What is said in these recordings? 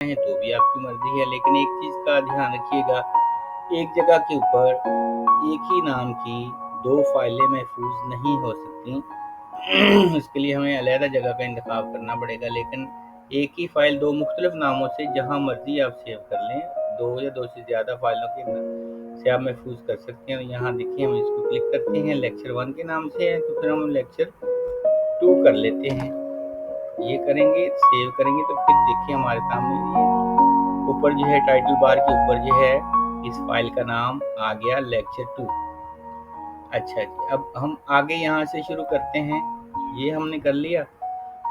हैं तो भी आपकी मर्ज़ी है, लेकिन एक चीज़ का ध्यान रखिएगा, एक जगह के ऊपर एक ही नाम की 2 फ़ाइलें महफ़ूज़ नहीं हो सकती। इसके लिए हमें अलहदा जगह का इंतख़ाब करना पड़ेगा, लेकिन एक ही फ़ाइल 2 मुख्तलिफ़ नामों से जहाँ मर्ज़ी आप सेव कर लें, 2 या 2 से ज़्यादा फ़ाइलों के से आप महफ़ूज़ कर सकते हैं। यहाँ देखिए हम इसको क्लिक करते हैं, लेक्चर 1 के नाम से है, तो फिर हम लेक्चर 2 कर लेते हैं। ये करेंगे, सेव करेंगे तो फिर देखिए हमारे सामने ये ऊपर जो है टाइटल बार के ऊपर जो है इस फ़ाइल का नाम आ गया लेक्चर 2। अच्छा जी, अब हम आगे यहाँ से शुरू करते हैं। ये हमने कर लिया।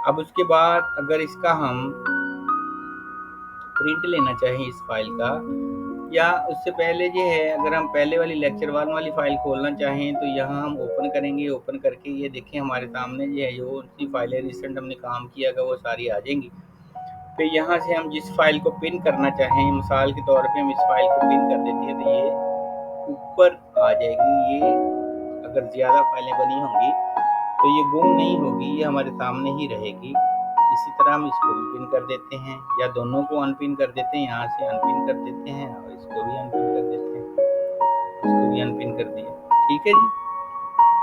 अब उसके बाद अगर इसका हम प्रिंट लेना चाहें इस फ़ाइल का, या उससे पहले जो है अगर हम पहले वाली लेक्चर 1 वाली फ़ाइल खोलना चाहें तो यहाँ हम ओपन करेंगे। ओपन करके ये देखिए हमारे सामने जो है जो सी फ़ाइलें रिसेंट हमने काम किया था वो सारी आ जाएँगी। फिर यहाँ से हम जिस फ़ाइल को पिन करना चाहें, मिसाल के तौर पे हम इस फ़ाइल को पिन कर देते हैं तो ये ऊपर आ जाएगी। ये अगर ज़्यादा फ़ाइलें बनी होंगी तो ये गुम नहीं होगी, ये हमारे सामने ही रहेगी। इसी तरह हम इसको भी पिन कर देते हैं, या दोनों को अनपिन कर देते हैं, यहाँ से अनपिन कर देते हैं और इसको भी अनपिन कर देते हैं, इसको भी अनपिन कर दिया। ठीक है जी।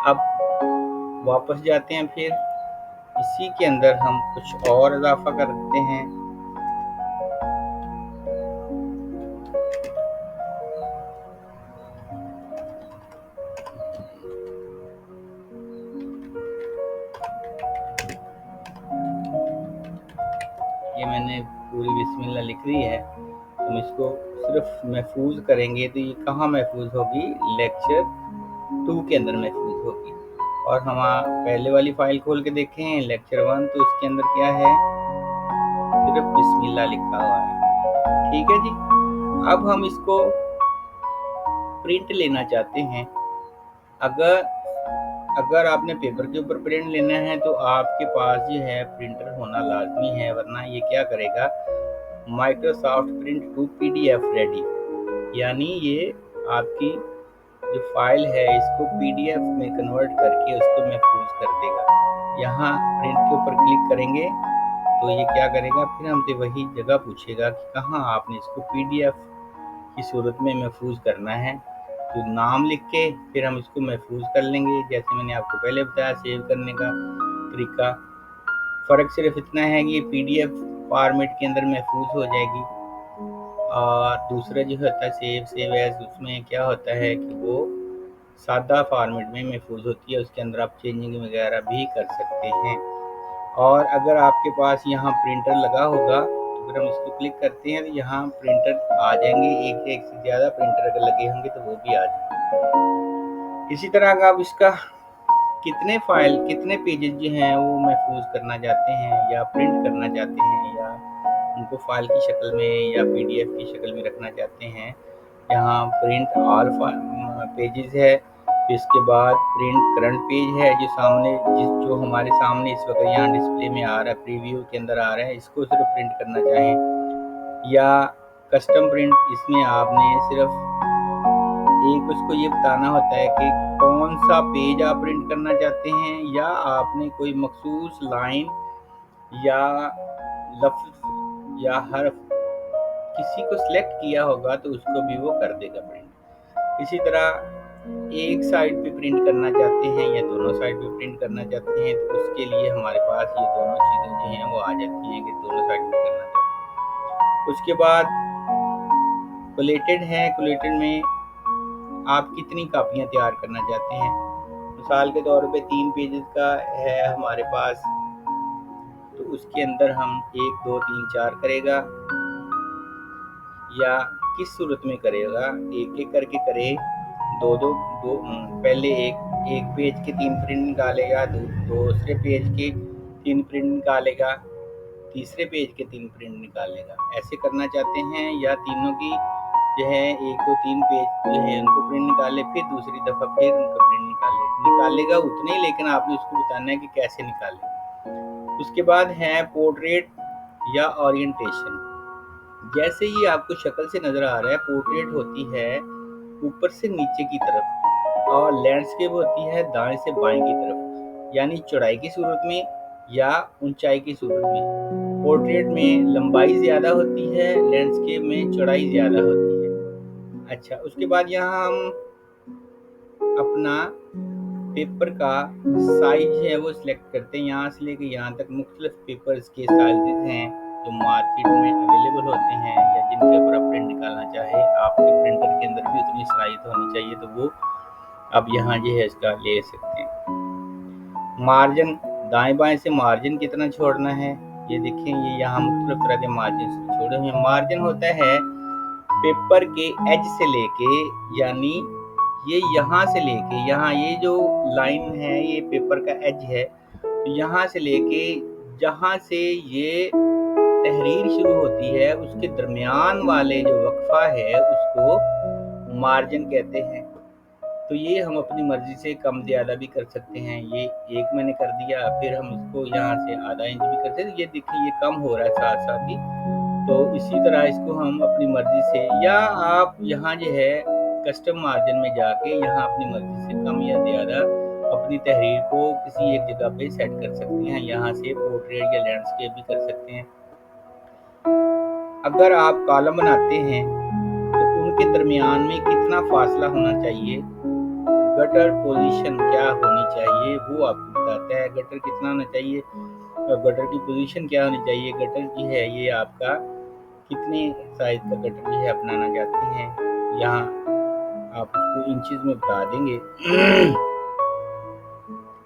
अब वापस जाते हैं, फिर इसी के अंदर हम कुछ और इजाफा करते हैं। ये मैंने पूरी बिस्मिल्लाह लिख दी है। हम इसको सिर्फ महफूज करेंगे तो ये कहाँ महफूज होगी, लेक्चर 2 के अंदर महफूज होगी। और हम पहले वाली फाइल खोल के देखें लेक्चर 1 तो उसके अंदर क्या है, सिर्फ बिस्मिल्लाह लिखा हुआ है। ठीक है जी। अब हम इसको प्रिंट लेना चाहते हैं। अगर अगर आपने पेपर के ऊपर प्रिंट लेना है तो आपके पास जो है प्रिंटर होना लाजमी है, वरना ये क्या करेगा, Microsoft print to PDF ready, यानी ये आपकी जो फाइल है इसको पीडीएफ में कन्वर्ट करके उसको महफूज कर देगा। यहाँ प्रिंट के ऊपर क्लिक करेंगे तो ये क्या करेगा, फिर हमसे वही जगह पूछेगा कि कहाँ आपने इसको पीडीएफ की सूरत में महफूज करना है। तो नाम लिख के फिर हम इसको महफूज कर लेंगे, जैसे मैंने आपको पहले बताया सेव करने का तरीका। फ़र्क सिर्फ इतना है कि ये पीडीएफ फॉर्मेट के अंदर महफूज हो जाएगी, और दूसरा जो होता है सेव एज़, उसमें क्या होता है कि वो सादा फॉर्मेट में महफूज होती है, उसके अंदर आप चेंजिंग वगैरह भी कर सकते हैं। और अगर आपके पास यहाँ प्रिंटर लगा होगा तो फिर हम इसको क्लिक करते हैं तो यहाँ प्रिंटर आ जाएंगे, एक से ज़्यादा प्रिंटर अगर लगे होंगे तो वो भी आ जाएंगे। इसी तरह अगर आप इसका कितने पेजेस जो हैं वो महफूज करना चाहते हैं या प्रिंट करना चाहते हैं, या उनको फाइल की शक्ल में या पीडीएफ की शक्ल में रखना चाहते हैं, यहाँ प्रिंट ऑल पेजेस है। फिर इसके बाद प्रिंट करंट पेज है जो हमारे सामने इस वक्त यहाँ डिस्प्ले में आ रहा है, प्रीव्यू के अंदर आ रहा है, इसको सिर्फ प्रिंट करना चाहें, या कस्टम प्रिंट, इसमें आपने सिर्फ एक उसको ये बताना होता है कि कौन सा पेज आप प्रिंट करना चाहते हैं, या आपने कोई मखसूस लाइन या लफ्ज या हर्फ किसी को सिलेक्ट किया होगा तो उसको भी वो कर देगा प्रिंट। इसी तरह एक साइड पे प्रिंट करना चाहते हैं या दोनों साइड पे प्रिंट करना चाहते हैं तो उसके लिए हमारे पास ये दोनों चीज़ें जो हैं वो आ जाती हैं कि दोनों साइड पे करना चाहते हैं। उसके बाद कोलेटेड है, कोलेटेड में आप कितनी कापियाँ तैयार करना चाहते हैं। मिसाल के तौर पे 3 पेजेस का है हमारे पास, तो उसके अंदर हम 1 2 3 4 करेगा, या किस सूरत में करेगा, एक एक करके करे, दो दो दो पहले एक पेज के 3 प्रिंट निकालेगा, दूसरे पेज के 3 प्रिंट निकालेगा, तीसरे पेज के 3 प्रिंट निकालेगा। ऐसे करना चाहते हैं, या तीनों की जो है 1 2 3 पेज जो है उनको प्रिंट निकाले, फिर दूसरी दफ़ा फिर उनका प्रिंट निकालेगा उतने ही, लेकिन आपने उसको बताना है कि कैसे निकाले। उसके बाद है पोर्ट्रेट या ओरिएंटेशन। जैसे ही आपको शक्ल से नज़र आ रहा है, पोर्ट्रेट होती है ऊपर से नीचे की तरफ और लैंडस्केप होती है दाएं से बाएं की तरफ, यानी चौड़ाई की सूरत में या ऊंचाई की सूरत में। पोर्ट्रेट में लंबाई ज़्यादा होती है, लैंडस्केप में चौड़ाई ज़्यादा होती है। अच्छा, उसके बाद यहाँ हम अपना पेपर का साइज है वो सिलेक्ट करते हैं। यहाँ से लेके यहाँ तक मुख्तलिफ पेपर्स के साइजेस हैं जो मार्केट में अवेलेबल होते हैं या जिनके ऊपर आप प्रिंट निकालना चाहे। आपके प्रिंटर के अंदर भी उतनी सलाहियत होनी चाहिए, तो वो आप यहाँ जो है इसका ले सकते हैं। मार्जिन, दाएं बाएं से मार्जिन कितना छोड़ना है, ये देखें, ये यहाँ मुख्तलिफ तरह के मार्जिन छोड़े हुए हैं। मार्जिन होता है पेपर के एज से लेके, यानी ये यहाँ से लेके यहाँ, ये जो लाइन है ये पेपर का एज है, तो यहाँ से लेके जहाँ से ये तहरीर शुरू होती है उसके दरमियान वाले जो वक्फा है उसको मार्जिन कहते हैं। तो ये हम अपनी मर्जी से कम ज़्यादा भी कर सकते हैं। ये एक मैंने कर दिया, फिर हम इसको यहाँ से आधा इंच भी कर सकते हैं। ये देखिए ये कम हो रहा है साथ साथ ही, तो इसी तरह इसको हम अपनी मर्जी से, या आप यहाँ जो है कस्टम मार्जिन में जाके यहाँ अपनी मर्जी से कम या ज़्यादा अपनी तहरीर को किसी एक जगह पे सेट कर सकते हैं। यहाँ से पोर्ट्रेट या लैंडस्केप भी कर सकते हैं। अगर आप कॉलम बनाते हैं तो उनके दरमियान में कितना फासला होना चाहिए, गटर पोजीशन क्या होनी चाहिए वो आपको बताता है। गटर कितना होना चाहिए और गटर की पोजीशन क्या होनी चाहिए। गटर की है ये आपका कितने साइज का गटर जो है अपनाना चाहते हैं, यहाँ आप उसको इंचेस में बता देंगे।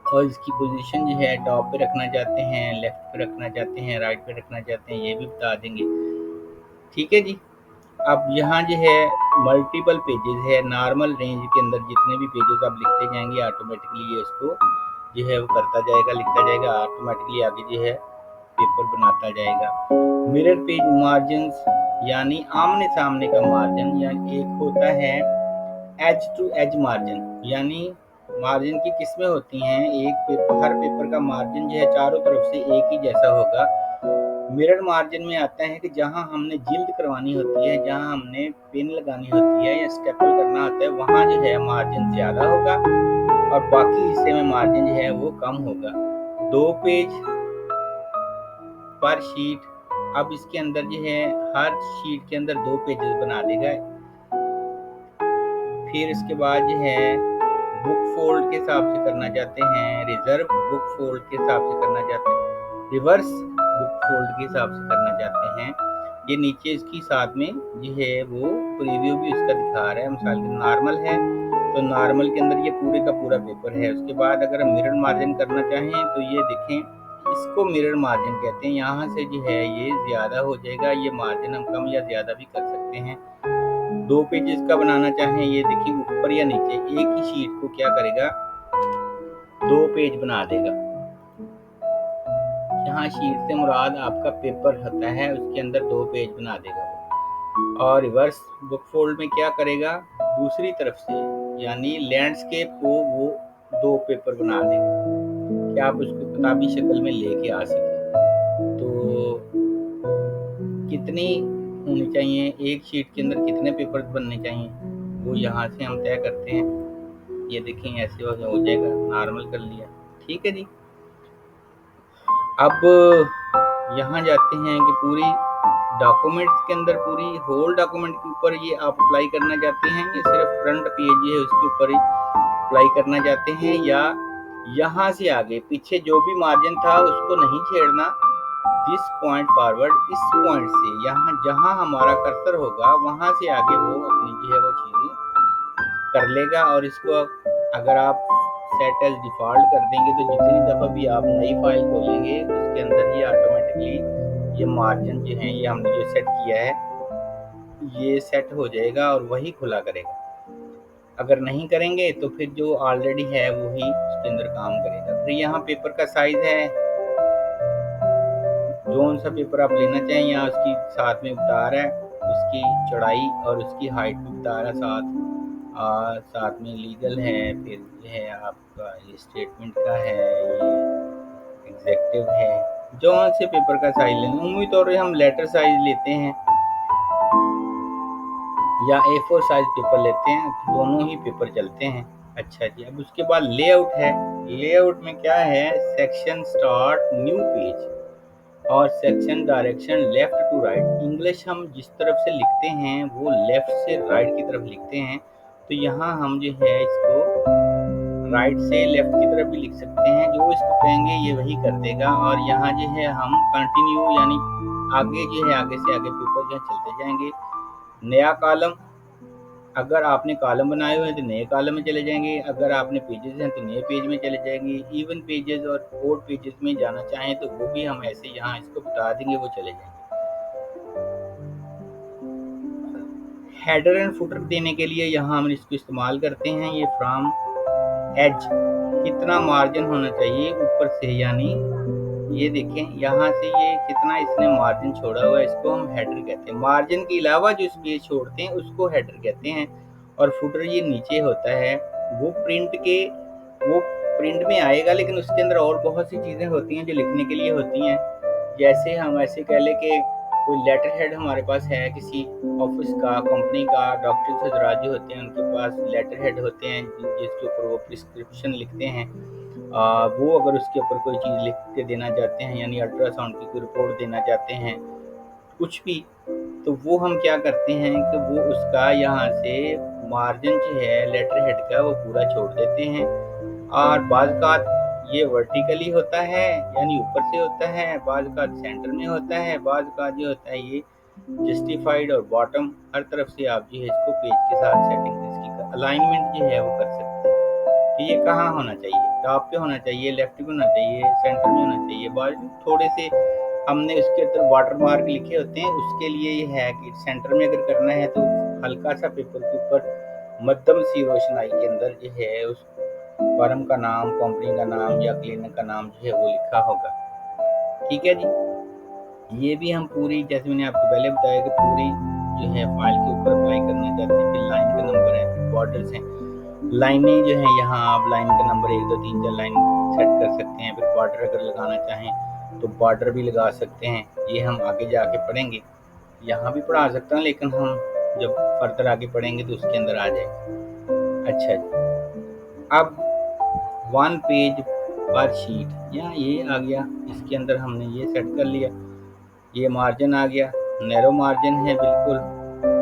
और इसकी पोजीशन जो है टॉप पे रखना चाहते हैं, लेफ्ट पे रखना चाहते हैं, राइट पे रखना चाहते हैं, ये भी बता देंगे। ठीक है जी। अब यहाँ जो है मल्टीपल पेजेस है। नॉर्मल रेंज के अंदर जितने भी पेजेस आप लिखते जाएंगे ऑटोमेटिकली ये उसको जो है वो करता जाएगा, लिखता जाएगा, ऑटोमेटिकली आगे जो है पेपर बनाता जाएगा। मिरर पेज मार्जिन यानी आमने सामने का मार्जिन, यानी एक होता है एज टू एज मार्जिन, यानी मार्जिन की किस्में होती हैं। एक पेपर, हर पेपर का मार्जिन जो है चारों तरफ से एक ही जैसा होगा। मिरर मार्जिन में आता है कि जहां हमने जिल्द करवानी होती है, जहां हमने पेन लगानी होती है या स्टेपल करना होता है, वहां जो है मार्जिन ज़्यादा होगा और बाकी हिस्से में मार्जिन जो है वो कम होगा। 2 पेज पर शीट। अब इसके अंदर जो है हर शीट के अंदर 2 पेजेस बना देगा। फिर इसके बाद जो है बुक फोल्ड के हिसाब से करना चाहते हैं, रिजर्व बुक फोल्ड के हिसाब से करना चाहते हैं, रिवर्स बुक फोल्ड के हिसाब से करना चाहते हैं। ये नीचे इसकी साथ में जो है वो प्रीव्यू भी इसका दिखा रहा है। मिसाल के नॉर्मल है तो नॉर्मल के अंदर ये पूरे का पूरा पेपर है। उसके बाद अगर हम मिरर मार्जिन करना चाहें तो ये देखें, इसको मिरर मार्जिन कहते हैं। यहाँ से जो है ये ज़्यादा हो जाएगा, ये मार्जिन हम कम या ज़्यादा भी कर सकते हैं। 2 पेजेस का बनाना चाहें, ये देखिए ऊपर या नीचे एक ही शीट को क्या करेगा, 2 पेज बना देगा। यहाँ शीट से मुराद आपका पेपर होता है, उसके अंदर 2 पेज बना देगा। और रिवर्स बुक फोल्ड में क्या करेगा, दूसरी तरफ से यानी लैंडस्केप को वो 2 पेपर बना देगा कि आप उसको किताबी शक्ल में लेके आ सकें। तो कितनी होनी चाहिए, एक शीट के अंदर कितने पेपर बनने चाहिए, वो यहाँ से हम तय करते हैं। ये देखें ऐसे हो जाएगा, नॉर्मल कर लिया। ठीक है जी। अब यहाँ जाते हैं कि पूरी डॉक्यूमेंट्स के अंदर, पूरी होल डॉक्यूमेंट के ऊपर ये आप अप्लाई करना चाहते हैं कि सिर्फ फ्रंट पेज है उसके ऊपर ही अप्लाई करना चाहते हैं, या यहाँ से आगे पीछे जो भी मार्जिन था उसको नहीं छेड़ना। दिस पॉइंट फॉरवर्ड, इस पॉइंट से यहाँ जहाँ हमारा कर्सर होगा वहाँ से आगे वो अपनी जो है वो चीज़ें कर लेगा। और इसको अगर आप सेट एज डिफ़ॉल्ट कर देंगे तो जितनी दफ़ा भी आप नई फाइल खोलेंगे उसके अंदर ये ऑटोमेटिकली ये मार्जिन जो है ये हमने जो सेट किया है ये सेट हो जाएगा और वही खुला करेगा। अगर नहीं करेंगे तो फिर जो ऑलरेडी है वही उसके अंदर काम करेगा। फिर यहाँ पेपर का साइज़ है, जो सा पेपर आप लेना चाहें यहाँ उसकी साथ में बता रहा है, उसकी चौड़ाई और उसकी हाइट भी बता रहा है साथ में लीगल है। फिर ये है आपका ये स्टेटमेंट का है, ये एग्जेक्टिव है। जो से पेपर का साइज लेंगे, उम्मीद तौर पर हम लेटर साइज लेते हैं या A4 साइज पेपर लेते हैं, दोनों ही पेपर चलते हैं। अच्छा जी, अब उसके बाद लेआउट है। लेआउट में क्या है, सेक्शन स्टार्ट न्यू पेज और section direction left to right. English हम जिस तरफ से लिखते हैं वो लेफ्ट से राइट की तरफ लिखते हैं, तो यहाँ हम जो है इसको राइट से लेफ्ट की तरफ भी लिख सकते हैं। जो इसको कहेंगे ये वही कर देगा। और यहाँ जो है हम कंटिन्यू यानी आगे जो है आगे से आगे पेपर जो है चलते जाएंगे। नया कॉलम, अगर आपने कॉलम बनाए हुए हैं तो नए कॉलम में चले जाएंगे, अगर आपने पेजेस हैं तो नए पेज में चले जाएंगे। इवन पेजेस और ओड पेजेस में जाना चाहें तो वो भी हम ऐसे यहाँ इसको बता देंगे, वो चले जाएंगे। हेडर एंड फुटर देने के लिए यहाँ हम इसको इस्तेमाल करते हैं। ये फ्रॉम एज कितना मार्जिन होना चाहिए ऊपर से, यानी ये देखें यहाँ से ये कितना इसने मार्जिन छोड़ा हुआ है, इसको हम हेडर कहते हैं। मार्जिन के अलावा जो स्पेस छोड़ते हैं उसको हेडर कहते हैं। और फुटर ये नीचे होता है, वो प्रिंट में आएगा, लेकिन उसके अंदर और बहुत सी चीज़ें होती हैं जो लिखने के लिए होती हैं। जैसे हम ऐसे कह लें कि कोई लेटर हेड हमारे पास है किसी ऑफिस का, कंपनी का, डॉक्टर हजरात जो होते हैं उनके पास लेटर हेड होते हैं जिसके ऊपर वो प्रिस्क्रिप्शन लिखते हैं। वो अगर उसके ऊपर कोई चीज़ लिख के देना चाहते हैं, यानी अल्ट्रासाउंड की कोई रिपोर्ट देना चाहते हैं, कुछ भी, तो वो हम क्या करते हैं कि वो उसका यहाँ से मार्जिन जो है लेटर हेड का वो पूरा छोड़ देते हैं। और बाज़ का ये वर्टिकली होता है यानी ऊपर से होता है, बाज़ का सेंटर में होता है, बाज़ का जो होता है ये जस्टिफाइड और बॉटम, हर तरफ से आप जो है इसको पेज के साथ सेटिंग इसकी अलाइनमेंट जो है वो कर सकते हैं कि ये कहाँ होना चाहिए, टॉप पे होना चाहिए, लेफ्ट पे होना चाहिए, सेंटर में होना चाहिए। बाज़ थोड़े से हमने उसके अंदर वाटर मार्क लिखे होते हैं, उसके लिए ये है कि सेंटर में अगर करना है तो हल्का सा पेपर के ऊपर मध्यम सी रोशनाई के अंदर जो है उस फर्म का नाम, कंपनी का नाम या क्लिनिक का नाम जो है वो लिखा होगा। ठीक है जी। ये भी हम पूरी, जैसे मैंने आपको पहले बताया कि पूरी जो है फाइल के ऊपर अप्लाई करना चाहते हैं। फिर लाइन का नंबर है, फिर बॉर्डर्स हैं, लाइनें जो है यहाँ आप लाइन का नंबर 1 2 3 4 लाइन सेट कर सकते हैं। फिर बॉर्डर अगर लगाना चाहें तो बॉर्डर भी लगा सकते हैं। ये हम आगे जाके पढ़ेंगे, यहाँ भी पढ़ा सकते हैं, लेकिन हम जब फर्दर आगे पढ़ेंगे तो उसके अंदर आ जाएगा। अच्छा जी, अब 1 पेज पर शीट, यहाँ ये आ गया, इसके अंदर हमने ये सेट कर लिया। ये मार्जिन आ गया, नैरो मार्जिन है बिल्कुल।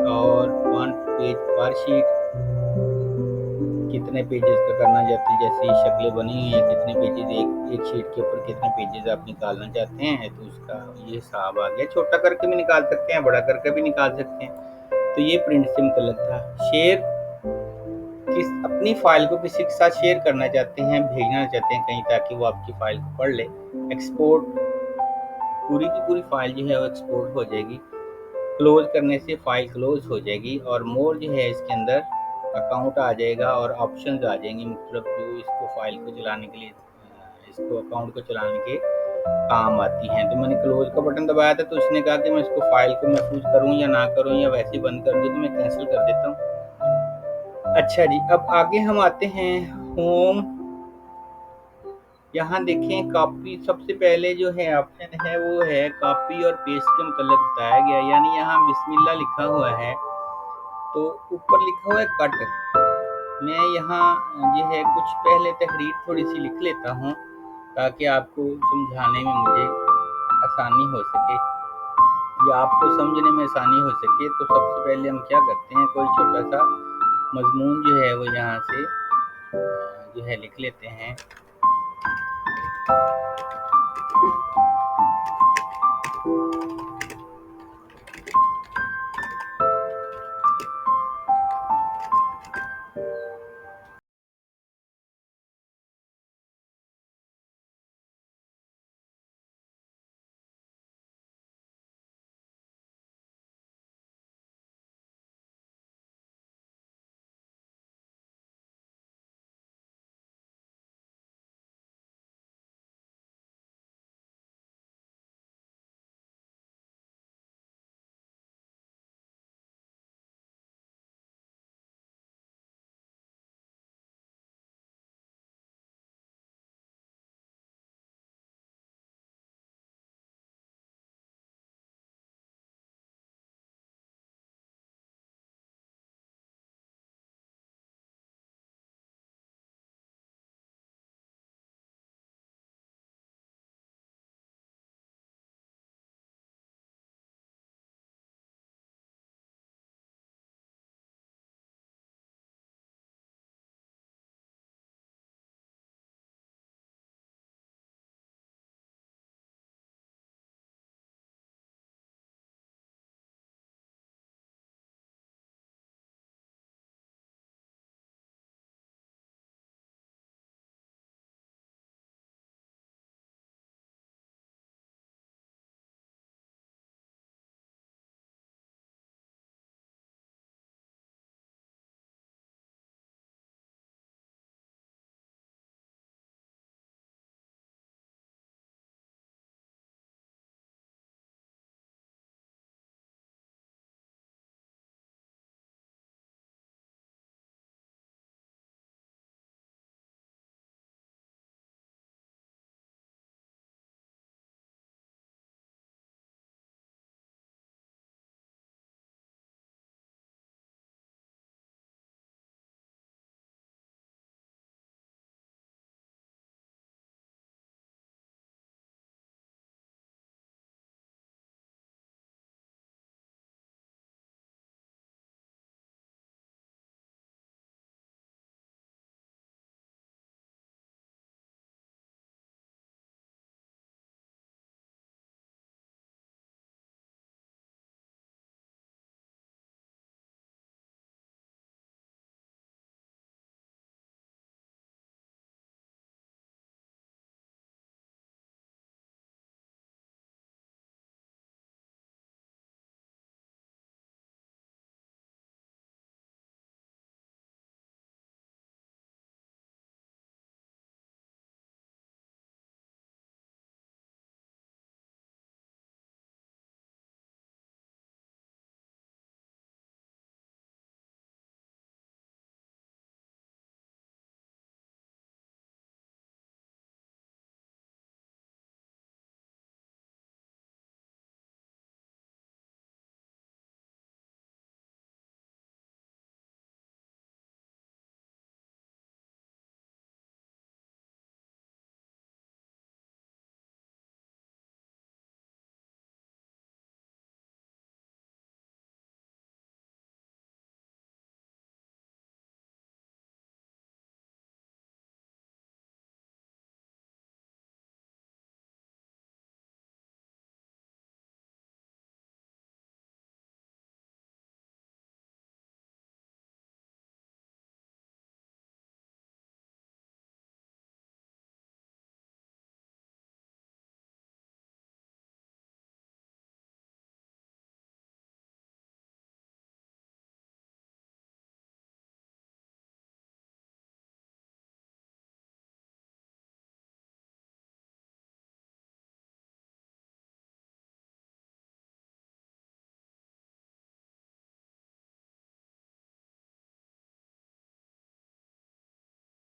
और 1 पेज पर शीट, कितने पेजेस का करना चाहते हैं, जैसे शक्लें बनी हुई हैं, कितने पेजेस एक शीट के ऊपर कितने पेजेस आप निकालना चाहते हैं, तो उसका ये हिसाब आ गया। छोटा करके भी निकाल सकते हैं, बड़ा करके भी निकाल सकते हैं। तो ये प्रिंट से मतलब था। शेयर, किस अपनी फाइल को किसी के साथ शेयर करना चाहते हैं, भेजना चाहते हैं कहीं, ताकि वो आपकी फाइल को पढ़ ले। एक्सपोर्ट, पूरी की पूरी फाइल जो है वो एक्सपोर्ट हो जाएगी। क्लोज करने से फाइल क्लोज हो जाएगी। और मोर जो है इसके अंदर अकाउंट आ जाएगा और ऑप्शंस आ जाएंगे, मतलब जो इसको फाइल को चलाने के लिए, इसको अकाउंट को चलाने के काम आती हैं। तो मैंने क्लोज का बटन दबाया था, तो उसने कहा कि मैं इसको फाइल को महफूज करूं या ना करूं, या वैसे ही बंद कर दूं, तो मैं कैंसिल कर देता हूं। अच्छा जी, अब आगे हम आते हैं होम। यहाँ देखें कॉपी, सबसे पहले जो है ऑप्शन है वो है कॉपी और पेस्ट के मतलब बताया गया, यानी यहाँ बिस्मिल्लाह लिखा हुआ है तो ऊपर लिखा हुआ है कट। मैं यहाँ ये है कुछ पहले तहरीर थोड़ी सी लिख लेता हूँ ताकि आपको समझाने में मुझे आसानी हो सके या आपको समझने में आसानी हो सके। तो सबसे पहले हम क्या करते हैं, कोई छोटा सा मजमून जो है वो यहाँ से जो है लिख लेते हैं।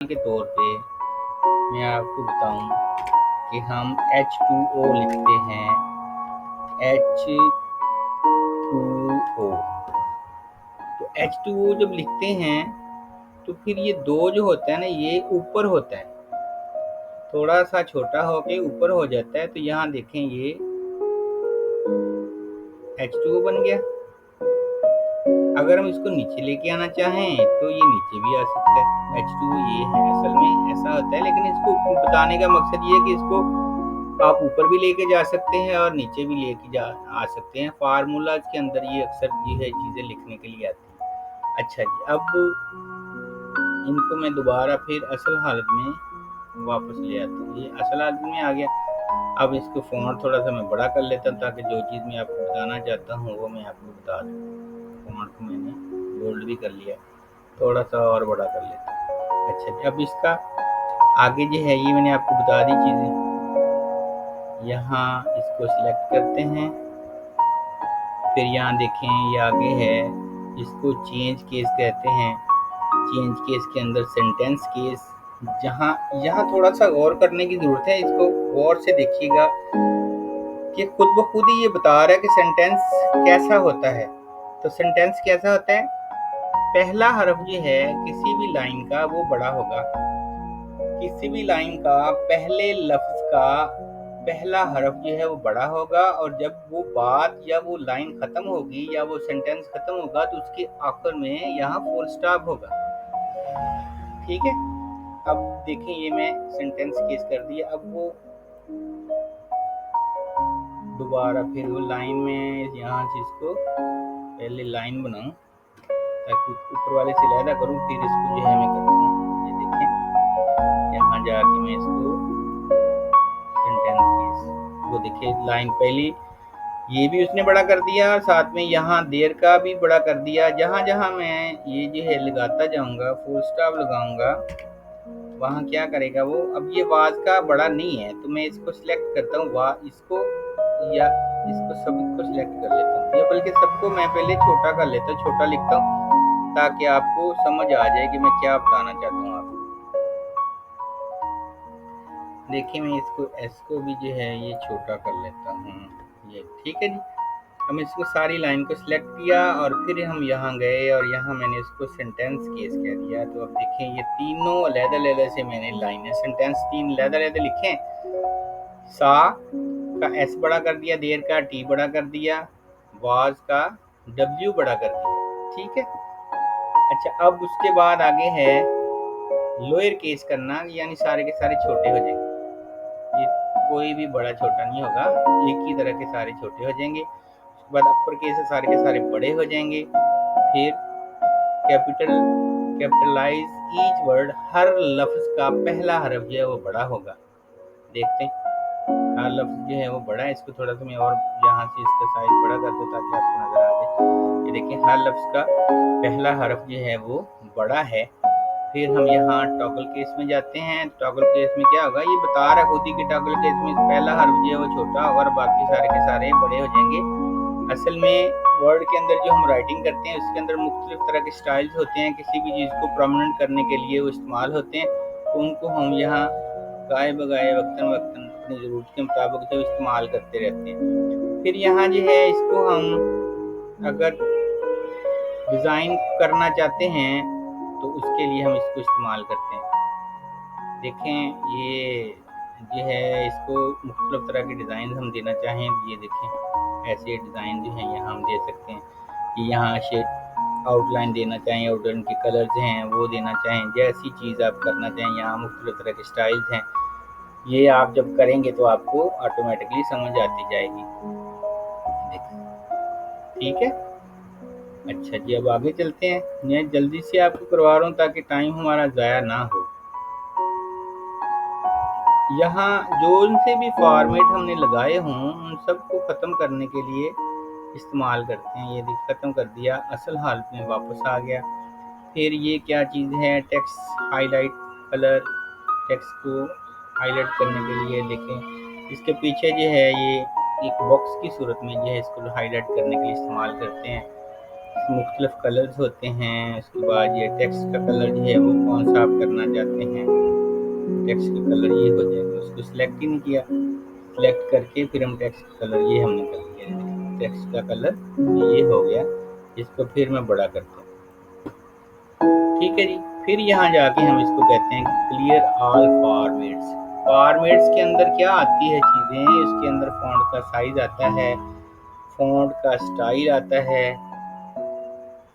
के तौर पे मैं आपको बताऊं कि हम H2O लिखते हैं, H2O। तो H2O जब लिखते हैं तो फिर ये दो जो होता है ना, ये ऊपर होता है, थोड़ा सा छोटा होके ऊपर हो जाता है। तो यहाँ देखें, ये H2O बन गया। अगर हम इसको नीचे लेके आना चाहें तो ये नीचे भी आ सकता है। H2O ये है, असल में ऐसा होता है, लेकिन इसको बताने का मकसद ये है कि इसको आप ऊपर भी लेके जा सकते हैं और नीचे भी लेके आ सकते हैं। फार्मूला के अंदर ये अक्सर ये है चीज़ें लिखने के लिए आती है। अच्छा जी, अब इनको मैं दोबारा फिर असल हालत में वापस ले आता हूँ। ये असल हालत में आ गया। अब इसको फ़ॉन्ट थोड़ा सा मैं बड़ा कर लेता हूँ ताकि जो चीज़ मैं आपको बताना चाहता हूँ वो मैं आपको बता दूँ। फ़ॉन्ट को मैंने बोल्ड भी कर लिया, थोड़ा सा और बड़ा कर लेता हूँ। अच्छा जी, अब इसका आगे जो है ये मैंने आपको बता दी चीज़ें। यहाँ इसको सिलेक्ट करते हैं, फिर यहाँ देखें ये आगे है, इसको चेंज केस कहते हैं। चेंज केस के अंदर सेंटेंस केस, जहाँ यहाँ थोड़ा सा गौर करने की ज़रूरत है। इसको गौर से देखिएगा कि खुद ब खुद ही ये बता रहा है कि सेंटेंस कैसा होता है। तो सेंटेंस कैसा होता है, पहला हर्फ जो है किसी भी लाइन का वो बड़ा होगा। किसी भी लाइन का पहले लफ्ज का पहला हर्फ जो है वो बड़ा होगा, और जब वो बात या वो लाइन खत्म होगी या वो सेंटेंस खत्म होगा तो उसके आखिर में यहाँ फुल स्टॉप होगा। ठीक है, अब देखें ये मैं सेंटेंस केस कर दिया। अब वो दोबारा फिर वो लाइन में यहाँ से इसको पहले लाइन बनाऊं ताकि ऊपर वाले से लहदा करूं, फिर इसको जो है मैं करता हूँ। ये देखें, यहाँ जाके मैं इसको सेंटेंस केस, वो देखिए लाइन पहली ये भी उसने बड़ा कर दिया, और साथ में यहाँ देर का भी बड़ा कर दिया। जहाँ जहाँ मैं ये जो है लगाता जाऊंगा, फुल स्टॉप लगाऊंगा, वहाँ क्या करेगा वो। अब ये वाज का बड़ा नहीं है तो मैं इसको सिलेक्ट करता हूँ, इसको या इसको सभी को सिलेक्ट कर लेता हूँ, या बल्कि सबको मैं पहले छोटा कर लेता हूँ, छोटा लिखता हूँ ताकि आपको समझ आ जाए कि मैं क्या बताना चाहता हूँ आपको। देखिए मैं इसको भी जो है ये छोटा कर लेता हूँ, ये ठीक है जी। हम इसको सारी लाइन को सिलेक्ट किया और फिर हम यहाँ गए और यहाँ मैंने इसको सेंटेंस केस कह दिया। तो अब देखें ये तीनों अलग-अलग से मैंने लाइनें सेंटेंस तीन अलग-अलग लिखे। सा का एस बड़ा कर दिया, देर का टी बड़ा कर दिया, वाज का डब्ल्यू बड़ा कर दिया। ठीक है, अच्छा अब उसके बाद आगे है लोअर केस करना, यानी सारे के सारे छोटे हो जाएंगे। ये कोई भी बड़ा छोटा नहीं होगा, एक ही तरह के सारे छोटे हो जाएंगे। उसके बाद अपर केस से सारे के सारे बड़े हो जाएंगे। फिर कैपिटलाइज ईच वर्ड, हर लफ्ज का पहला हरफ जो है वो बड़ा होगा। देखते हैं हर लफ्ज जो है वो बड़ा है। इसको थोड़ा सा मैं और यहाँ से इसका साइज बड़ा कर दूँ ताकि आपको नजर आ जाए। ये देखिए हर लफ्ज का पहला हरफ जो है वो बड़ा है। फिर हम यहाँ टॉगल केस में जाते हैं। टॉगल केस में क्या होगा, ये बता रहा है खुद ही कि टॉगल केस में पहला हर्फ जो है वो छोटा होगा और बाकी सारे के सारे बड़े हो जाएंगे। असल में वर्ड के अंदर जो हम राइटिंग करते हैं उसके अंदर मुख्तलिफ तरह के स्टाइल्स होते हैं, किसी भी चीज़ को प्रोमिनेंट करने के लिए वो इस्तेमाल होते हैं। तो उनको हम यहाँ गाए बगाए वक्तन वक्तन अपनी ज़रूरत के मुताबिक जो इस्तेमाल करते रहते हैं। फिर यहाँ जो है इसको हम अगर डिज़ाइन करना चाहते हैं तो उसके लिए हम इसको इस्तेमाल करते हैं। देखें ये जो है इसको मुख्तलिफ तरह के डिज़ाइन हम देना चाहें, ये देखें ऐसे डिज़ाइन जो हैं यहाँ हम दे सकते हैं। कि यहाँ शेड आउटलाइन देना चाहें, आउटलाइन के कलर्स हैं वो देना चाहें, जैसी चीज़ आप करना चाहें। यहाँ मुख्तलिफ तरह के स्टाइल्स हैं, ये आप जब करेंगे तो आपको ऑटोमेटिकली समझ आती जाएगी। देखें ठीक है, अच्छा जी अब आगे चलते हैं। मैं जल्दी से आपको करवा रहा हूँ ताकि टाइम हमारा ज़ाया ना हो। यहाँ जो उनसे भी फॉर्मेट हमने लगाए हों उन सबको ख़त्म करने के लिए इस्तेमाल करते हैं। ये ख़त्म कर दिया, असल हालत में वापस आ गया। फिर ये क्या चीज़ है, टेक्स्ट हाईलाइट कलर, टेक्स्ट को हाईलाइट करने के लिए देखें इसके पीछे जो है ये एक बॉक्स की सूरत में जो है इसको हाईलाइट करने के लिए इस्तेमाल करते हैं। मुख्तलिफ कलर्स होते हैं। उसके बाद ये टेक्स्ट का कलर जो है वो कौन सा आप करना चाहते हैं, टेक्स्ट का कलर ये हो जाएगा। उसको सिलेक्ट ही नहीं किया, सिलेक्ट करके फिर हम टेक्स्ट का कलर ये हमने कर दिया, टेक्स्ट का कलर ये हो गया। इसको फिर मैं बड़ा करता हूँ, ठीक है जी। फिर यहाँ जाके हम इसको कहते हैं क्लियर ऑल फॉर्मेट्स। फॉर्मेट्स के अंदर क्या आती है चीज़ें, इसके अंदर फॉन्ट का साइज आता है, फॉन्ट का स्टाइल आता है।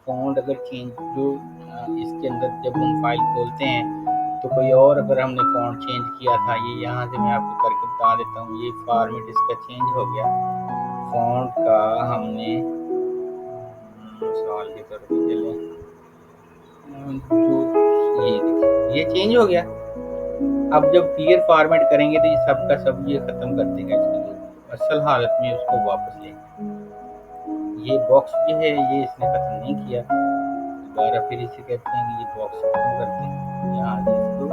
फॉन्ट अगर चेंज जो इसके अंदर जब हम फाइल खोलते हैं तो कोई और अगर हमने फॉन्ट चेंज किया था, ये यहाँ से मैं आपको करके बता देता हूँ। ये फॉर्मेट इसका चेंज हो गया, फॉन्ट का हमने मिसाल के तौर पर चले जो ये देखिए ये चेंज हो गया। अब जब क्लियर फॉर्मेट करेंगे तो ये सब का सब ये खत्म कर देगा, इसकी जो असल हालत में उसको वापस लेंगे। ये बॉक्स जो है ये इसने खत्म नहीं किया, दोबारा फिर इसे कहते हैं कि ये बॉक्स खत्म करते हैं। यहाँ से इसको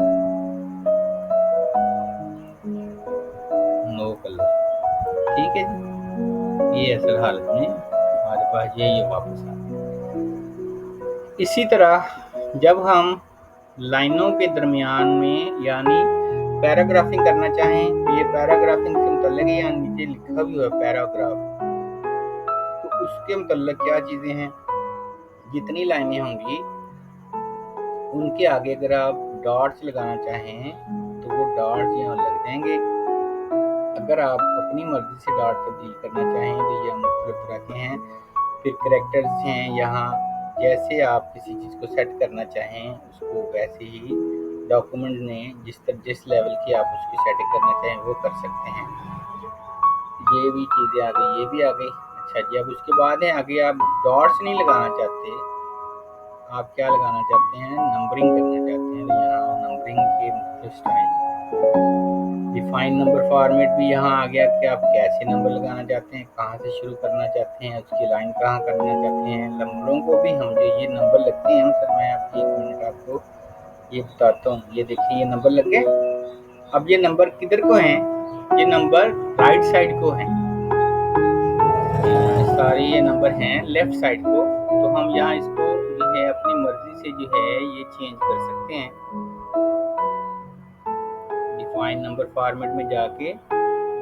नो कलर, ठीक है जी। ये असल हालत में हमारे पास ये वापस आ गया। इसी तरह जब हम लाइनों के दरमियान में यानी पैराग्राफिंग करना चाहें, तो ये पैराग्राफिंग से मुतल्लिक है, यहाँ नीचे लिखा भी हुआ है पैराग्राफ, तो उसके मुतल्लिक क्या चीज़ें हैं, जितनी लाइनें होंगी उनके आगे अगर आप डॉट्स लगाना चाहें तो वो डॉट्स यहाँ लग जाएंगे। अगर आप अपनी मर्जी से डॉट तब्दील करना चाहें तो ये मुख्तलिफ तरह के हैं। फिर कैरेक्टर्स हैं, यहाँ जैसे आप किसी चीज़ को सेट करना चाहें उसको वैसे ही डॉक्यूमेंट ने जिस लेवल की आप उसकी सेटिंग करना चाहें वो कर सकते हैं। ये भी चीज़ें आ गई, ये भी आ गई। अच्छा जी, अब उसके बाद है आगे आप डॉट्स नहीं लगाना चाहते, आप क्या लगाना चाहते हैं, नंबरिंग करना चाहते हैं। तो यहाँ नंबरिंग के मुख्तलिफ स्टाइल, डिफाइन नंबर फॉर्मेट भी यहाँ आ गया कि आप कैसे नंबर लगाना चाहते हैं, कहाँ से शुरू करना चाहते हैं, उसकी लाइन कहाँ करना चाहते हैं। नंबरों को भी हम जो ये नंबर लगते हैं सर, मैं आप 1 मिनट आपको ये बताता हूँ। ये देखिए ये नंबर लग गए। अब ये नंबर किधर को हैं, ये नंबर राइट साइड को हैं, सारे ये नंबर हैं लेफ्ट साइड को। तो हम यहाँ इसको जो है अपनी मर्जी से जो है ये चेंज कर सकते हैं। डिफाइन नंबर फॉर्मेट में जाके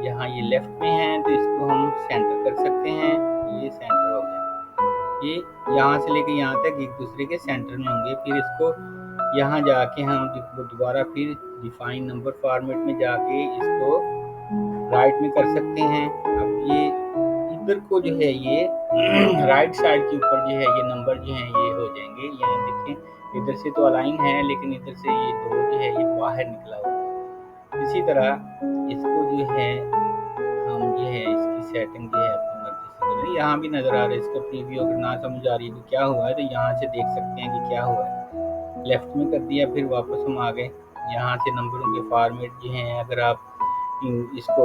यहाँ ये लेफ्ट में है तो इसको हम सेंटर कर सकते हैं। ये सेंटर हो गया, ये यहाँ से लेके यहाँ तक एक दूसरे के सेंटर में होंगे। फिर इसको यहाँ जाके हम दोबारा फिर डिफाइन नंबर फॉर्मेट में जाके इसको राइट में कर सकते हैं। अब ये इधर को जो है ये राइट साइड के ऊपर जो है ये नंबर जो है ये हो जाएंगे। यहाँ देखें इधर से तो अलाइन है लेकिन इधर से ये 2 जो है ये बाहर निकला हुआ। इसी तरह इसको जो है हम जो है इसकी सेटिंग जो है अपनी मर्जी से करें। यहाँ भी नज़र आ रहा है, इसका प्रीव्यू अगर ना समझ आ रही है कि क्या हुआ है तो यहाँ से देख सकते हैं कि क्या हुआ है। लेफ्ट में कर दिया, फिर वापस हम आ गए। यहाँ से नंबरों के फॉर्मेट जो हैं अगर आप इसको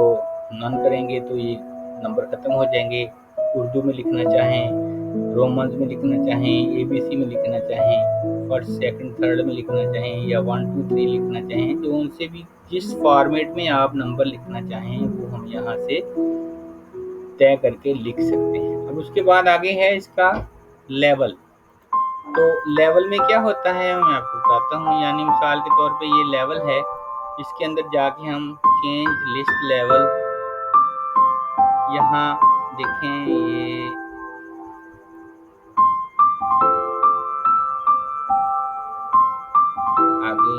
नन करेंगे तो ये नंबर ख़त्म हो जाएंगे। उर्दू में लिखना चाहें, रोमन्स में लिखना चाहें, ABC में लिखना चाहें, फर्स्ट सेकंड थर्ड में लिखना चाहें या 1 2 3 लिखना चाहें, जो उनसे भी जिस फॉर्मेट में आप नंबर लिखना चाहें वो हम यहाँ से तय करके लिख सकते हैं। अब उसके बाद आगे है इसका लेवल। तो लेवल में क्या होता है मैं आपको बताता हूँ। यानी मिसाल के तौर पे ये लेवल है, इसके अंदर जाके हम चेंज लिस्ट लेवल, यहाँ देखें ये आगे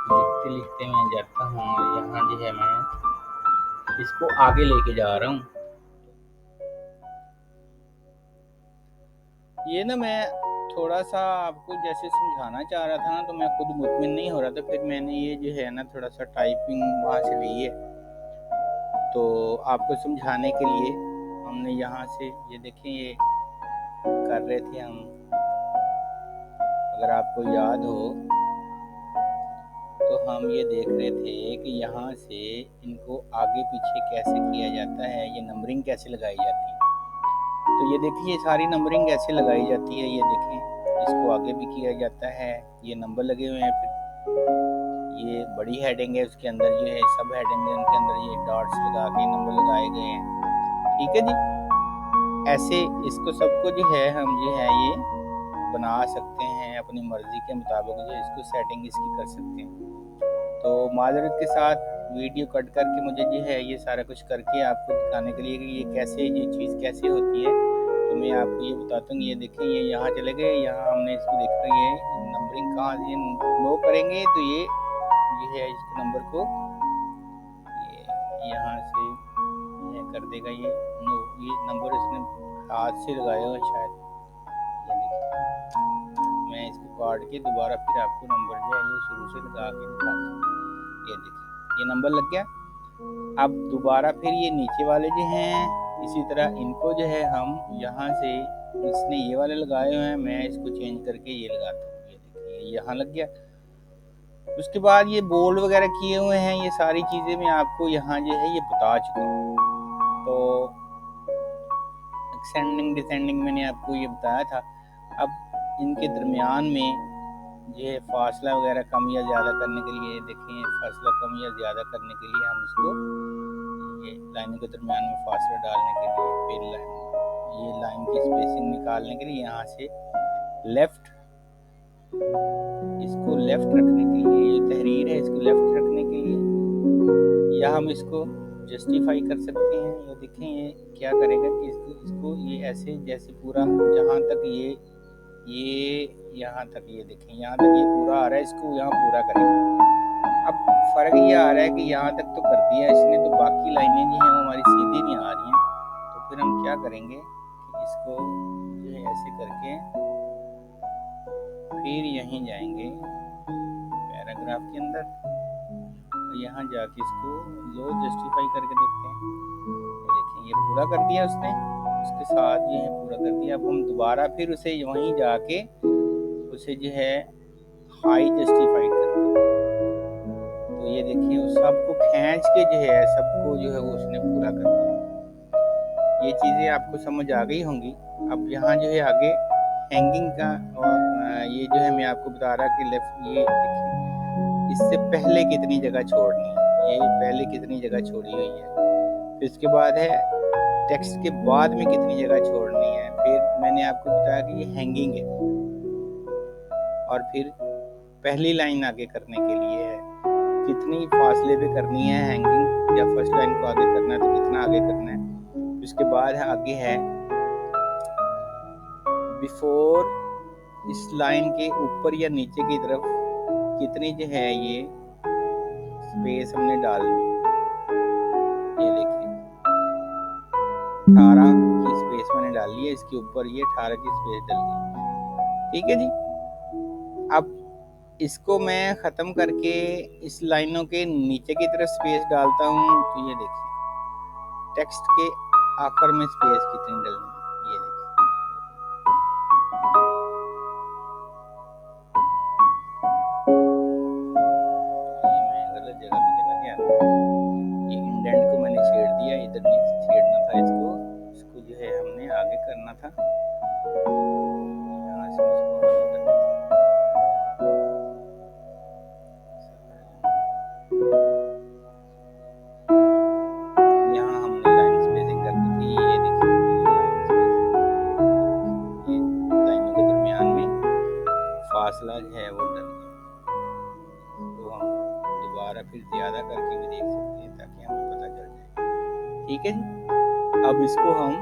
लिखते लिखते मैं जाता हूँ और यहाँ जो है मैं इसको आगे लेके जा रहा हूँ। ये ना मैं थोड़ा सा आपको जैसे समझाना चाह रहा था ना तो मैं खुद मुतमिन नहीं हो रहा था, फिर मैंने ये जो है ना थोड़ा सा टाइपिंग वहाँ से ली है तो आपको समझाने के लिए हमने यहाँ से ये देखें ये कर रहे थे हम। अगर आपको याद हो तो हम ये देख रहे थे कि यहाँ से इनको आगे पीछे कैसे किया जाता है, ये नंबरिंग कैसे लगाई जाती है। तो ये देखिए ये सारी नंबरिंग कैसे लगाई जाती है, ये देखें इसको आगे भी किया जाता है, ये नंबर लगे हुए हैं। फिर ये बड़ी हेडिंग है, उसके अंदर जो है सब हेडिंग है, उनके अंदर ये डॉट्स लगा के नंबर लगाए गए हैं। ठीक है जी। ऐसे इसको सबको जो है हम जो है ये बना सकते हैं अपनी मर्ज़ी के मुताबिक, जो इसको सेटिंग इसकी कर सकते हैं। तो माज़रत के साथ वीडियो कट करके मुझे जो है ये सारा कुछ करके आपको दिखाने के लिए कि ये कैसे, ये चीज़ कैसे होती है, तो मैं आपको ये बताता हूँ। ये देखें, ये यहाँ चले गए, यहाँ हमने इसको देखा ये नंबरिंग कहाँ ये नो करेंगे तो ये है इसको नंबर को ये यहाँ से ये कर देगा, ये नो, ये नंबर इसने हाथ से लगाया हुआ शायद। ये देखिए, मैं इसको काट के दोबारा फिर आपको नंबर जो है ये शुरू से लगा के दिखाता हूँ। ये देखिए, ये नंबर लग गया। अब दोबारा फिर ये नीचे वाले जो हैं इसी तरह इनको जो है हम यहाँ से, इसने ये वाले लगाए हुए हैं, मैं इसको चेंज करके ये लगाता हूँ। ये देखिए, यहाँ लग गया। उसके बाद ये बोल्ड वगैरह किए हुए हैं, ये सारी चीज़ें मैं आपको यहाँ जो है ये बता चुका हूँ। तो एक्सेंडिंग डिसेंडिंग मैंने आपको ये बताया था। अब इनके दरमियान में ये फासला वगैरह कम या ज़्यादा करने के लिए, देखें, फासला कम या ज़्यादा करने के लिए हम इसको ये लाइनों के दरमियान में फासला डालने के लिए, फिर ये लाइन की स्पेसिंग निकालने के लिए यहाँ से लेफ़्ट, इसको लेफ़्ट रखने के लिए, ये तहरीर है इसको लेफ़्ट रखने के लिए, या हम इसको जस्टिफाई कर सकते हैं। ये देखें, ये क्या करेगा कि इसको ये ऐसे जैसे पूरा जहाँ तक ये यहाँ तक, ये देखें यहाँ तक ये पूरा आ रहा है, इसको यहाँ पूरा करेंगे। अब फ़र्क ये आ रहा है कि यहाँ तक तो कर दिया इसने, तो बाकी लाइनें जो हैं वो हमारी सीधी नहीं आ रही हैं। तो फिर हम क्या करेंगे कि इसको जो है ऐसे करके फिर यहीं जाएंगे पैराग्राफ के अंदर, यहाँ जाके इसको लो जस्टिफाई करके देखते हैं। ये देखें, ये पूरा कर दिया उसने, उसके साथ ये पूरा कर दिया। अब हम दोबारा फिर उसे वहीं जाके उसे जो है हाई जस्टिफाई करते हैं। तो ये देखिए, उस सबको खींच के जो है सबको जो है वो उसने पूरा कर दिया। ये चीज़ें आपको समझ आ गई होंगी। अब यहाँ जो है आगे हैंगिंग का, और ये जो है मैं आपको बता रहा कि लेफ्ट, ये देखिए इससे पहले कितनी जगह छोड़नी है, ये पहले कितनी जगह छोड़ी हुई है, फिर इसके बाद है टेक्स्ट के बाद में कितनी जगह छोड़नी है, फिर मैंने आपको बताया कि ये हैंगिंग है, और फिर पहली लाइन आगे करने के लिए है कितनी फासले पे करनी है हैंगिंग, या फर्स्ट लाइन को आगे करना है तो कितना आगे करना है। उसके बाद है आगे है बिफोर, इस लाइन के ऊपर या नीचे की तरफ कितनी जो है ये स्पेस हमने डालनी है। ये देखिए 18 की स्पेस मैंने डाली है, इसके ऊपर ये 18 की स्पेस डल गई। ठीक है जी। अब इसको मैं ख़त्म करके इस लाइनों के नीचे की तरफ स्पेस डालता हूँ, तो ये देखिए टेक्स्ट के आखिर में स्पेस कितनी डलनी है। ये देखिए, मैं गलत जगह पे चला गया, ये इंडेंट को मैंने छेड़ दिया, इधर नहीं छेड़ना था इसको जो है हमने आगे करना था। यहाँ से इसको आगे करना था। यहाँ हमने लाइन स्पेसिंग करनी थी। ये देखिए, ये लाइनों के दरमियान में फासला जो है वो डल गया। तो हम दोबारा फिर ज़्यादा करके भी देख सकते हैं ताकि हमें पता चल जाए। ठीक है जी। अब इसको हम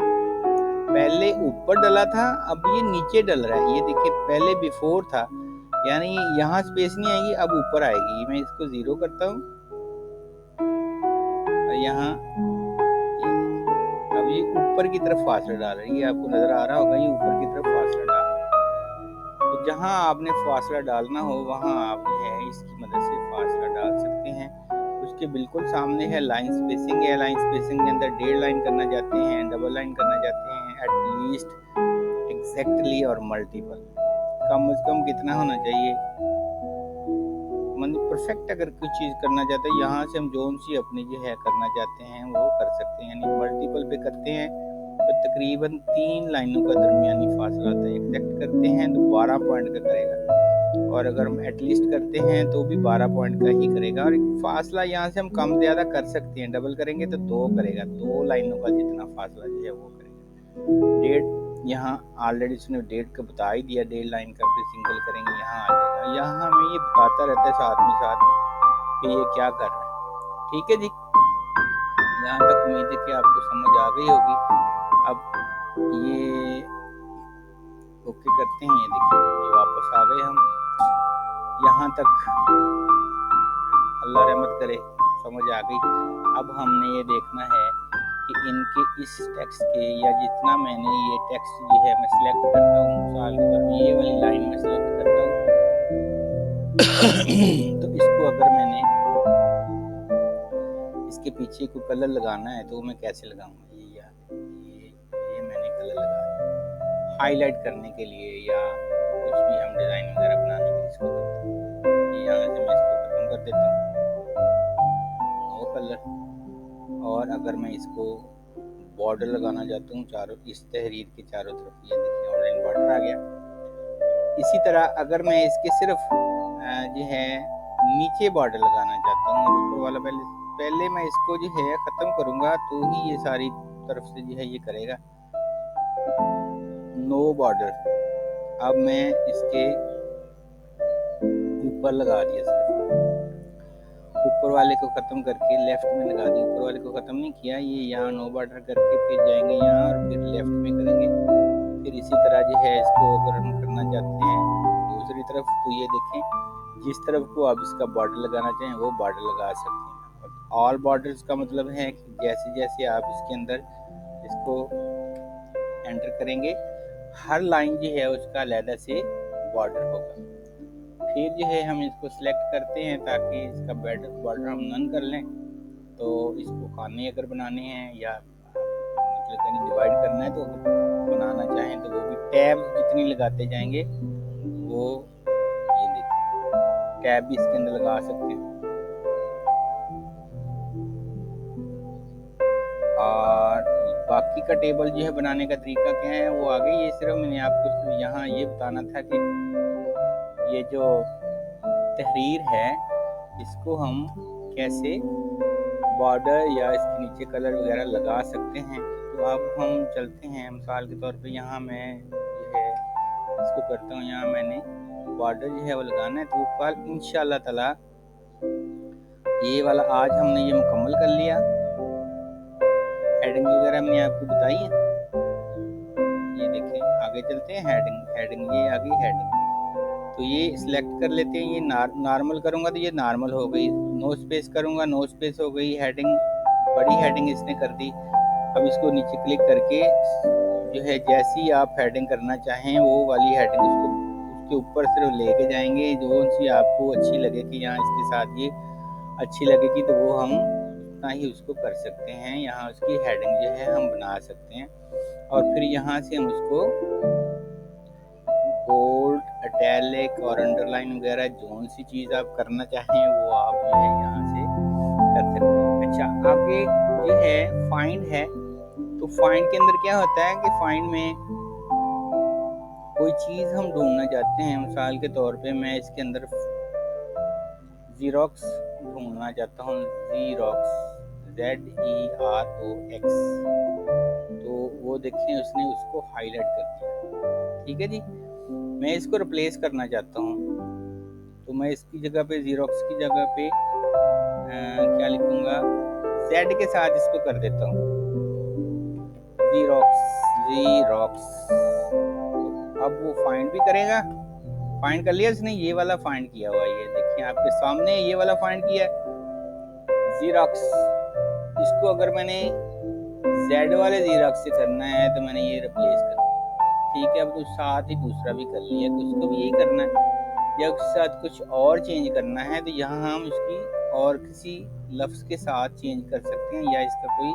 पहले ऊपर डला था, अब ये नीचे डल रहा है। ये देखिए, पहले बिफोर था, यानी यहाँ स्पेस नहीं आएगी, अब ऊपर आएगी। मैं इसको 0 करता हूँ और यहाँ अब ये ऊपर की तरफ फासला डाल रही है, आपको नज़र आ रहा होगा, ये ऊपर की तरफ फासला डाल रहा है। तो जहाँ आपने फासला डालना हो वहाँ आप जो है इसकी मदद से फासला डाल सकते हैं। उसके बिल्कुल सामने है लाइन स्पेसिंग है। लाइन स्पेसिंग के अंदर 1.5 लाइन करना चाहते हैं, डबल लाइन करना चाहते हैं, एटलीस्ट, एग्जैक्टली और मल्टीपल। कम से कम कितना होना चाहिए, मतलब परफेक्ट अगर कोई चीज़ करना चाहते हैं, यहाँ से हम जोन सी अपनी जो है करना चाहते हैं वो कर सकते हैं। यानी मल्टीपल पे करते हैं तो तकरीबन 3 लाइनों का दरमियानी फासला होता है। एग्जैक्ट करते हैं तो 12 पॉइंट का करेगा, और अगर हम एटलीस्ट करते हैं तो भी 12 पॉइंट का ही करेगा। और फासला यहाँ से हम कम ज़्यादा कर सकते हैं, डबल करेंगे तो 2 करेगा, 2 लाइनों का जितना फासला जो है वो करेगा। यहाँ ऑलरेडी उसने डेट का बता ही दिया, डेट लाइन का, फिर सिंगल करेंगे यहाँ आ जाएगा। यहाँ हमें ये बताता रहता है साथ में साथ कि ये क्या कर रहा है। ठीक है जी, यहाँ तक उम्मीद है कि आपको समझ आ गई होगी। अब ये ओके करते हैं, ये देखिए ये वापस आ गए हम। यहाँ तक अल्लाह रहमत करे समझ आ गई। अब हमने ये देखना है कि इनके इस टेक्स्ट के, या जितना मैंने ये टेक्स्ट जो है मैं सिलेक्ट करता हूँ, मिसाल के तौर पर ये वाली लाइन में सिलेक्ट करता हूँ तो इसको अगर मैंने इसके पीछे को कलर लगाना है तो मैं कैसे लगाऊंगा? ये मैंने कलर लगा दिया हाईलाइट करने के लिए, या कुछ भी हम डिज़ाइन वगैरह बनाने के लिए इसको करते हैं। यहाँ से मैं इसको खत्म कर देता हूँ, नो कलर। और अगर मैं इसको बॉर्डर लगाना चाहता हूँ चारों, इस तहरीर के चारों तरफ, ये देखिए ऑनलाइन बॉर्डर आ गया। इसी तरह अगर मैं इसके सिर्फ जो है नीचे बॉर्डर लगाना चाहता हूँ, ऊपर वाला पहले मैं इसको जो है ख़त्म करूँगा तो ही ये सारी तरफ से जो है ये करेगा। नो बॉर्डर, अब मैं इसके ऊपर लगा दिया, सिर्फ ऊपर वाले को ख़त्म करके लेफ्ट में लगा दिया। ऊपर वाले को ख़त्म नहीं किया, ये यहाँ नो बॉर्डर करके फिर जाएंगे यहाँ और फिर लेफ्ट में करेंगे। फिर इसी तरह जो है इसको अगर हम करना चाहते हैं दूसरी तरफ, तो ये देखें जिस तरफ को आप इसका बॉर्डर लगाना चाहें वो बॉर्डर लगा सकते हैं। ऑल बॉर्डर्स का मतलब है कि जैसे जैसे आप इसके अंदर इसको एंटर करेंगे हर लाइन जो है उसका अलग से बॉर्डर होगा। फिर जो है हम इसको सिलेक्ट करते हैं ताकि इसका बॉर्डर हम नन कर लें। तो इसको खाने अगर बनाने हैं या मतलब कहीं डिवाइड करना है तो बनाना चाहें तो वो भी टैब जितनी लगाते जाएंगे वो, ये देखिए टैब भी इसके अंदर लगा सकते हैं। और बाकी का टेबल जो है बनाने का तरीका क्या है वो आगे, ये सिर्फ मैंने आपको यहाँ ये बताना था कि ये जो तहरीर है इसको हम कैसे बॉर्डर या इसके नीचे कलर वगैरह लगा सकते हैं। तो अब हम चलते हैं, मिसाल के तौर पे यहाँ मैं जो है इसको करता हूँ, यहाँ मैंने बॉर्डर जो है वो लगाना है। तो कल इंशाल्लाह ताला ये वाला आज हमने ये मुकम्मल कर लिया। हेडिंग वगैरह मैंने आपको बताई है, ये देखें आगे चलते हैं। हेडिंग ये आ गई हेडिंग, तो ये सिलेक्ट कर लेते हैं। ये नॉर्मल करूँगा तो ये नॉर्मल हो गई, नो स्पेस करूँगा नो स्पेस हो गई। हेडिंग बड़ी हेडिंग इसने कर दी। अब इसको नीचे क्लिक करके जो है जैसी आप हेडिंग करना चाहें वो वाली हेडिंग उसके ऊपर सिर्फ लेके जाएंगे। जो सी आपको अच्छी लगे कि यहाँ इसके साथ ये अच्छी लगेगी तो वो हम उतना ही उसको कर सकते हैं। यहाँ उसकी हेडिंग जो है हम बना सकते हैं और फिर यहाँ से हम उसको बोल्ड, इटैलिक और अंडरलाइन वगैरह जो सी चीज़ आप करना चाहें वो आप जो है यहाँ से कर सकते हैं। अच्छा, आगे जो है फाइंड है, तो फाइंड के अंदर क्या होता है कि फाइंड में कोई चीज़ हम ढूंढना चाहते हैं। मिसाल के तौर पे मैं इसके अंदर ज़ीरोक्स ढूंढना चाहता हूँ, ज़ीरोक्स ZEROX, तो वो देखें उसने उसको हाईलाइट कर दिया। ठीक है जी, मैं इसको रिप्लेस करना चाहता हूँ तो मैं इसकी जगह पे ज़ीरोक्स की जगह पे क्या लिखूँगा, Z के साथ इसको कर देता हूँ, ज़ीरोक्स। अब वो फाइंड भी करेगा। फाइंड कर लिया इसने, ये वाला फाइंड किया हुआ है, ये देखिए आपके सामने ये वाला फाइंड किया है ज़ीरोक्स। इसको अगर मैंने Z वाले ज़ीरोक्स से करना है तो मैंने ये रिप्लेस कर दिया। ठीक है, अब तो साथ ही दूसरा भी कर लिया कि उसको भी यही करना है, या उसके साथ कुछ और चेंज करना है तो यहाँ हम इसकी और किसी लफ्ज़ के साथ चेंज कर सकते हैं, या इसका कोई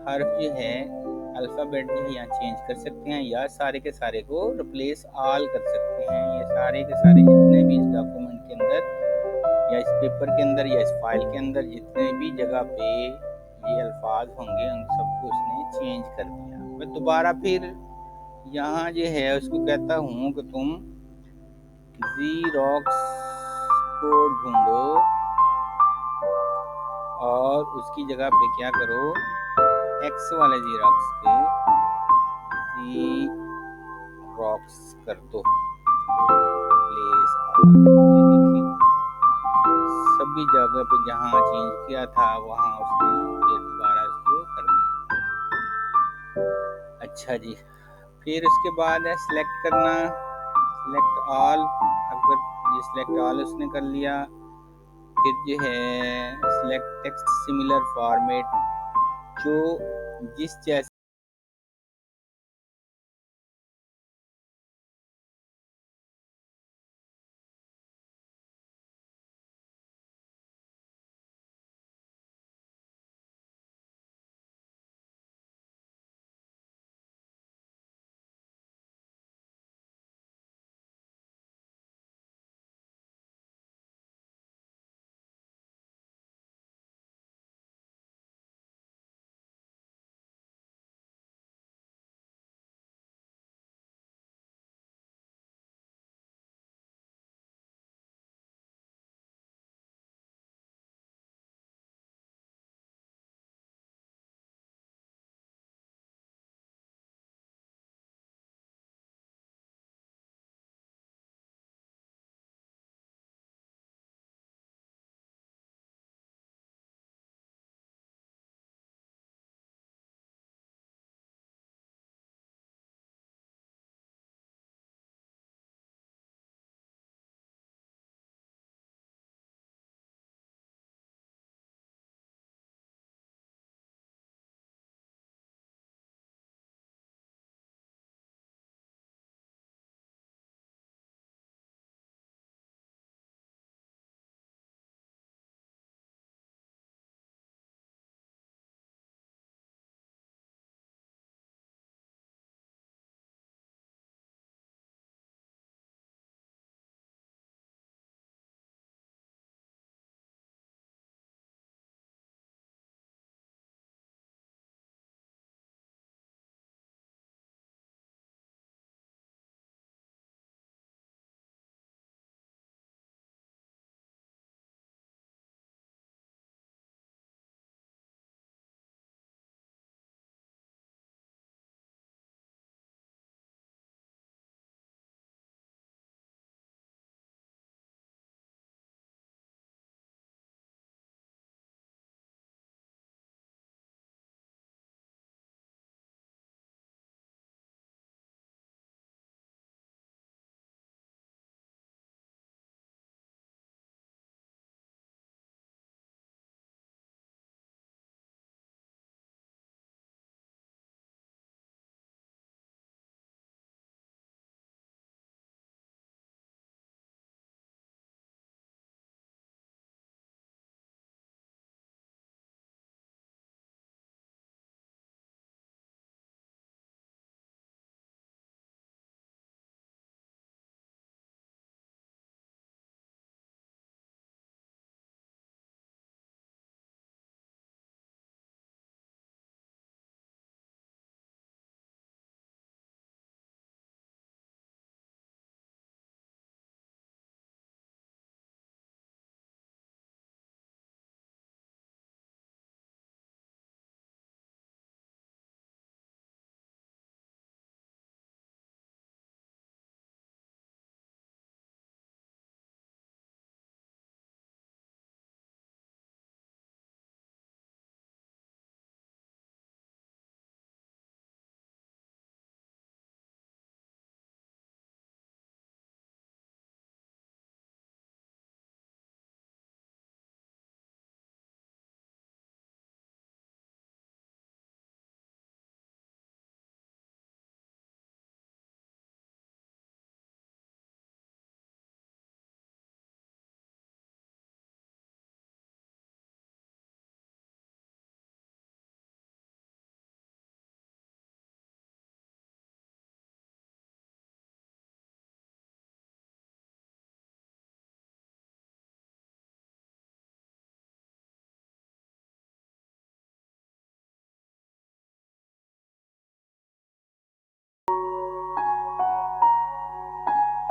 हर्फ जो है अल्फ़ाबेट जो है यहाँ चेंज कर सकते हैं, या सारे के सारे को रिप्लेस ऑल कर सकते हैं। ये सारे के सारे जितने भी इस डॉक्यूमेंट के अंदर या इस पेपर के अंदर या इस फाइल के अंदर जितने भी जगह पे ये अल्फाज होंगे उन सबको उसने चेंज कर दिया। मैं दोबारा फिर यहाँ जो है उसको कहता हूँ कि तुम ज़ीरोक्स को ढूंढो और उसकी जगह पे क्या करो, X वाले ज़ीरोक्स के कर दो। प्लेस ये देखिए, सभी जगह पे जहाँ चेंज किया था वहाँ उसने फिर दोबारा इसको कर दिया। अच्छा जी, फिर उसके बाद है सिलेक्ट करना, सिलेक्ट ऑल। अगर ये सिलेक्ट ऑल उसने कर लिया, फिर जो है सिलेक्ट टेक्स्ट सिमिलर फॉर्मेट, जो जिस जैसे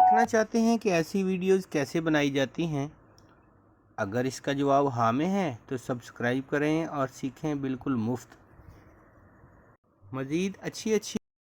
देखना चाहते हैं कि ऐसी वीडियोस कैसे बनाई जाती हैं? अगर इसका जवाब हाँ में है तो सब्सक्राइब करें और सीखें बिल्कुल मुफ्त। मज़ीद अच्छी